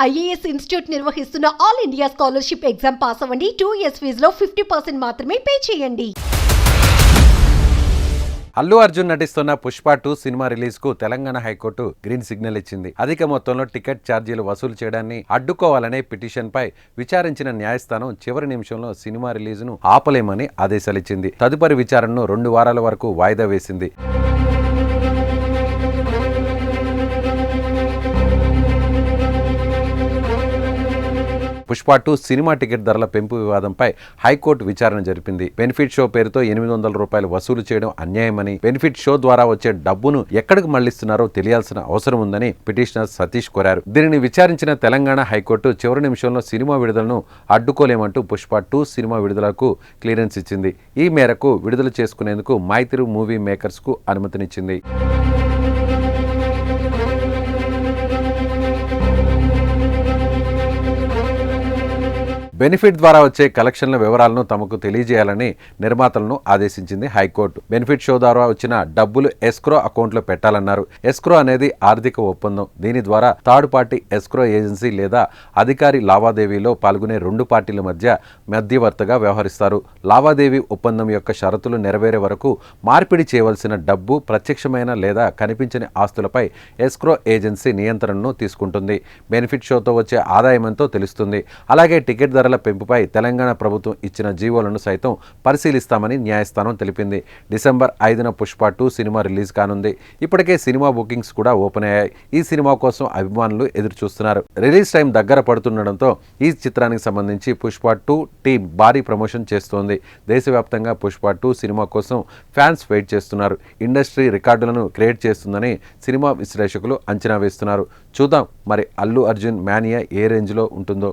IAS institute నిర్వహిస్తున్న all India scholarship exam pass అవ్వండి. 2 years ఫీజులో 50% మాత్రమే పే చేయండి. అల్లు అర్జున్ నటిస్తున్న పుష్ప 2 సినిమా రిలీజ్ కు తెలంగాణ హైకోర్టు గ్రీన్ సిగ్నల్ ఇచ్చింది. అధిక మొత్తంలో టికెట్ ఛార్జీలు వసూలు చేయడాన్ని అడ్డుకోవాలనే పిటిషన్ పై విచారించిన న్యాయస్థానం చివరి నిమిషంలో సినిమా రిలీజ్ ను ఆపలేమని ఆదేశాలిచ్చింది. తదుపరి విచారణను 2 వారాల వరకు వాయిదా వేసింది. పుష్ప 2 సినిమా టికెట్ ధరల పెంపు వివాదంపై హైకోర్టు విచారణ జరిపింది. బెనిఫిట్ షో పేరుతో ₹800 వసూలు చేయడం అన్యాయమని, బెనిఫిట్ షో ద్వారా వచ్చే డబ్బును ఎక్కడికి మళ్లిస్తున్నారో తెలియాల్సిన అవసరం ఉందని పిటిషనర్ సతీష్ కోరారు. దీనిని విచారించిన తెలంగాణ హైకోర్టు చివరి నిమిషంలో సినిమా విడుదలను అడ్డుకోలేమంటూ పుష్ప 2 సినిమా విడుదలకు క్లియరెన్స్ ఇచ్చింది. ఈ మేరకు విడుదల చేసుకునేందుకు మైత్రి మూవీ మేకర్స్ కు అనుమతినిచ్చింది. బెనిఫిట్ ద్వారా వచ్చే కలెక్షన్ల వివరాలను తమకు తెలియజేయాలని నిర్మాతలను ఆదేశించింది హైకోర్టు. బెనిఫిట్ షో ద్వారా వచ్చిన డబ్బులు ఎస్క్రో అకౌంట్లో పెట్టాలన్నారు. ఎస్క్రో అనేది ఆర్థిక ఒప్పందం. దీని ద్వారా థర్డ్ పార్టీ ఎస్క్రో ఏజెన్సీ లేదా అధికారి లావాదేవీలో పాల్గొనే 2 పార్టీల మధ్య మధ్యవర్తిగా వ్యవహరిస్తారు. లావాదేవీ ఒప్పందం యొక్క షరతులు నెరవేరే వరకు మార్పిడి చేయవలసిన డబ్బు, ప్రత్యక్షమైన లేదా కనిపించని ఆస్తులపై ఎస్క్రో ఏజెన్సీ నియంత్రణను తీసుకుంటుంది. బెనిఫిట్ షోతో వచ్చే ఆదాయమంతో తెలుస్తుంది. అలాగే టికెట్ ధరల పెంపుపై తెలంగాణ ప్రభుత్వం ఇచ్చిన జీవోలను సైతం పరిశీలిస్తామని న్యాయస్థానం తెలిపింది. డిసెంబర్ 5న పుష్ప 2 సినిమా రిలీజ్ కానుంది. ఇప్పటికే సినిమా బుకింగ్స్ కూడా ఓపెన్ అయ్యాయి. ఈ సినిమా కోసం అభిమానులు ఎదురు చూస్తున్నారు. రిలీజ్ టైం దగ్గర పడుతుండటంతో ఈ చిత్రానికి సంబంధించి పుష్ప 2 టీం భారీ ప్రమోషన్ చేస్తోంది. దేశవ్యాప్తంగా పుష్ప 2 సినిమా కోసం ఫ్యాన్స్ వెయిట్ చేస్తున్నారు. ఇండస్ట్రీ రికార్డులను క్రియేట్ చేస్తుందని సినిమా విశ్లేషకులు అంచనా వేస్తున్నారు. చూద్దాం మరి అల్లు అర్జున్ మానియా ఏ రేంజ్లో ఉంటుందో.